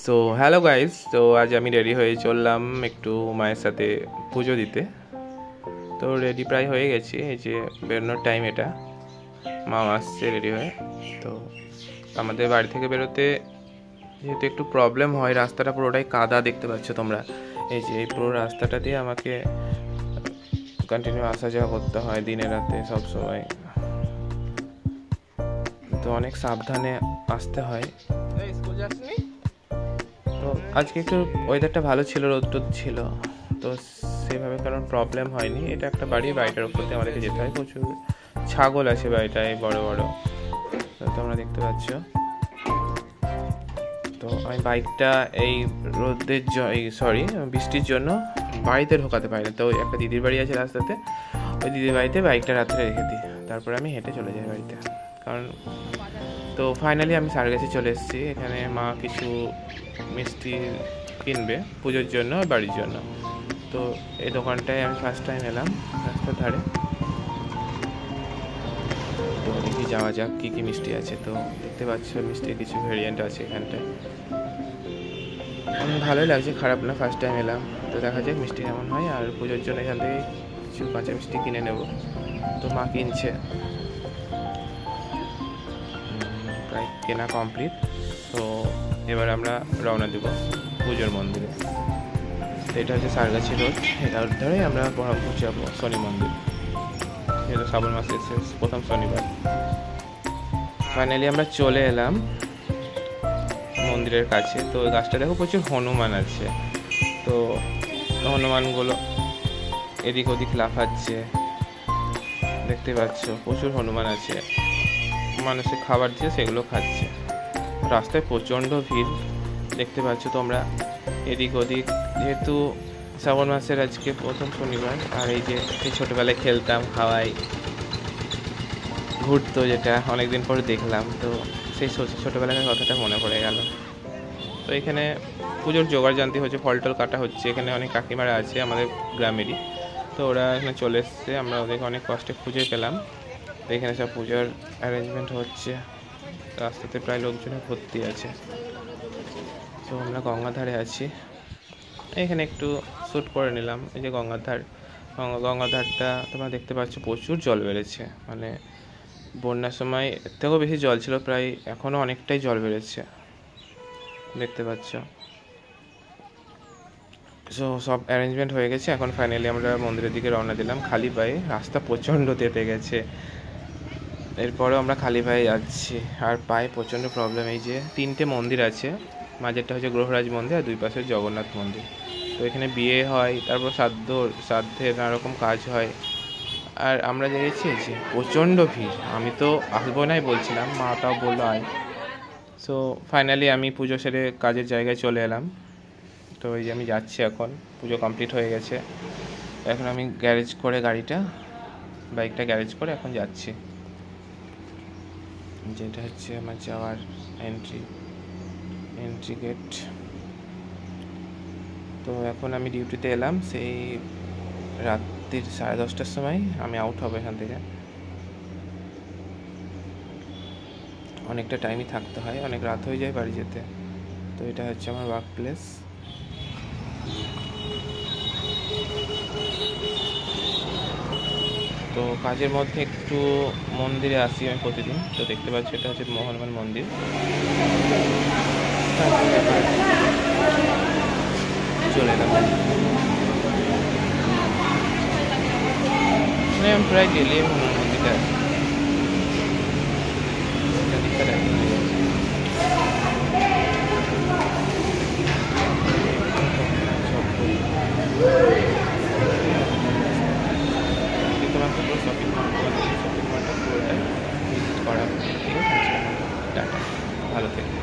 So hello guys, তো আজ আমি রেডি হয়ে চললাম একটু মায়ের সাথে পুজো দিতে। তো রেডি প্রায় হয়ে গেছি, এই যে বেরোনোর টাইম এটা। মা আসছে রেডি হয়ে। তো আমাদের বাড়ি থেকে বেরোতে যেহেতু একটু প্রবলেম হয়, রাস্তাটা পুরোটাই কাদা দেখতে পাচ্ছ তোমরা। এই যে এই পুরো রাস্তাটা দিয়ে আমাকে কন্টিনিউ আসা যাওয়া করতে হয় দিনে রাতে সব সময়। তো অনেক সাবধানে আসতে হয়। তো আজকে একটু ওয়েদারটা ভালো ছিল, রোদ টোদ ছিল, তো সেভাবে কারণ প্রবলেম হয়নি। এটা একটা বাড়িটার উপর দিয়ে আমাদেরকে যেতে হয়। প্রচুর ছাগল আছে বাড়িটায়, বড় বড়, তোমরা দেখতে পাচ্ছ। তো আমি বাইকটা এই বৃষ্টির জন্য বাড়িতে ঢোকাতে পারি না। তো একটা দিদির বাড়ি আছে রাস্তাতে, ওই দিদির বাড়িতে বাইকটা রাত্রে রেখে দিই, তারপরে আমি হেঁটে চলে যাই বাড়িতে। কারণ তো ফাইনালি আমি সারগাছি চলে এসেছি। এখানে মা কিছু মিষ্টি কিনবে পুজোর জন্য, বাড়ির জন্য। তো এই দোকানটায় আমি ফার্স্ট টাইম এলাম রাস্তার ধারে। তো দেখি যাওয়া যাক কী কী মিষ্টি আছে। তো দেখতে পাচ্ছ মিষ্টির কিছু ভেরিয়েন্ট আছে এখানটায়। ভালোই লাগছে, খারাপ না, ফার্স্ট টাইম এলাম। তো দেখা যাক মিষ্টি কেমন হয়। আর পুজোর জন্য এখান থেকে কিছু কাঁচা মিষ্টি কিনে নেব। তো মা কিনছে, প্রায় কেনা কমপ্লিট। তো এবার আমরা রওনা দেব পুজোর মন্দিরে। তো এটা হচ্ছে সারগাছি রোড, এটার ধরে আমরা বহরমপুর যাবো শনি মন্দির, যেটা শ্রাবণ মাসের শেষ প্রথম শনিবার। ফাইনালি আমরা চলে এলাম মন্দিরের কাছে। তো গাছটা দেখো প্রচুর হনুমান আছে। তো হনুমানগুলো এদিক ওদিক লাফাচ্ছে, দেখতে পাচ্ছ প্রচুর হনুমান আছে। মানুষের খাবার দিয়ে সেগুলো খাচ্ছে। রাস্তায় প্রচণ্ড ভিড় দেখতে পাচ্ছ তোমরা, এদিক ওদিক। যেহেতু শ্রাবণ মাসের আজকে প্রথম শনিবার, আর এই যে ছোটোবেলায় খেলতাম, হাওয়াই ঘুরতো, যেটা অনেকদিন পরে দেখলাম। তো সেই ছোটোবেলার কথাটা মনে পড়ে গেল। তো এখানে পুজোর জোগাড় জানতে হচ্ছে, ফল টল কাটা হচ্ছে। এখানে অনেক কাকিমারা আছে আমাদের গ্রামেরই, তো ওরা এখানে চলে এসছে। আমরা ওদেরকে অনেক কষ্টে খুঁজে পেলাম। তো এখানে সব পুজোর অ্যারেঞ্জমেন্ট হচ্ছে। রাস্তাতে প্রায় লোকজনে ভর্তি আছে। তো আমরা গঙ্গার ধারে আছি, এখানে একটু শ্যুট করে নিলাম। এই যে গঙ্গার ধারটা তোমরা দেখতে পাচ্ছ, প্রচুর জল বেড়েছে। মানে বন্যার সময় এর থেকেও বেশি জল ছিল, প্রায় এখনও অনেকটাই জল বেড়েছে দেখতে পাচ্ছ। সো সব অ্যারেঞ্জমেন্ট হয়ে গেছে। এখন ফাইনালি আমরা মন্দিরের দিকে রওনা দিলাম খালি পায়ে। রাস্তা প্রচণ্ড তেতে গেছে, এরপরেও আমরা খালি পায়ে যাচ্ছি। আর পায়ে প্রচণ্ড প্রবলেম। এই যে 3টে মন্দির আছে, মাঝেরটা হচ্ছে গ্রহরাজ মন্দির, আর 2 পাশে জগন্নাথ মন্দির। তো এখানে বিয়ে হয়, তারপর শ্রাদ্ধের নানা রকম কাজ হয়। আর আমরা গেছি যে প্রচণ্ড ভিড়, আমি তো আসবো নাই বলছিলাম, মাটাও বললো আয়। সো ফাইনালি আমি পুজো সেরে কাজের জায়গায় চলে এলাম। তো এই যে আমি যাচ্ছি, এখন পুজো কমপ্লিট হয়ে গেছে। এখন আমি বাইকটা গ্যারেজ করে এখন যাচ্ছি। যেটা হচ্ছে আমার যাওয়ার এন্ট্রি গেট। তো এখন আমি ডিউটিতে এলাম, সেই রাত্রির 10:30টার সময় আমি আউট হব এখান থেকে। অনেকটা টাইমই থাকতে হয়, অনেক রাত হয়ে যায় বাড়ি যেতে। তো এটা হচ্ছে আমার ওয়ার্ক প্লেস। তো কাজের মধ্যে একটু মন্দিরে আসি আমি প্রতিদিন। তো দেখতে পাচ্ছি এটা হচ্ছে হনুমান মন্দির। চলে এলাম, আমি প্রায় ডেলি হনুমান মন্দিরে আসি। তোমাকে পুরো শপিং মলটা পুরোটাই ভিজিট করা। ঠিক আছে, টাটা, ভালো থেকে।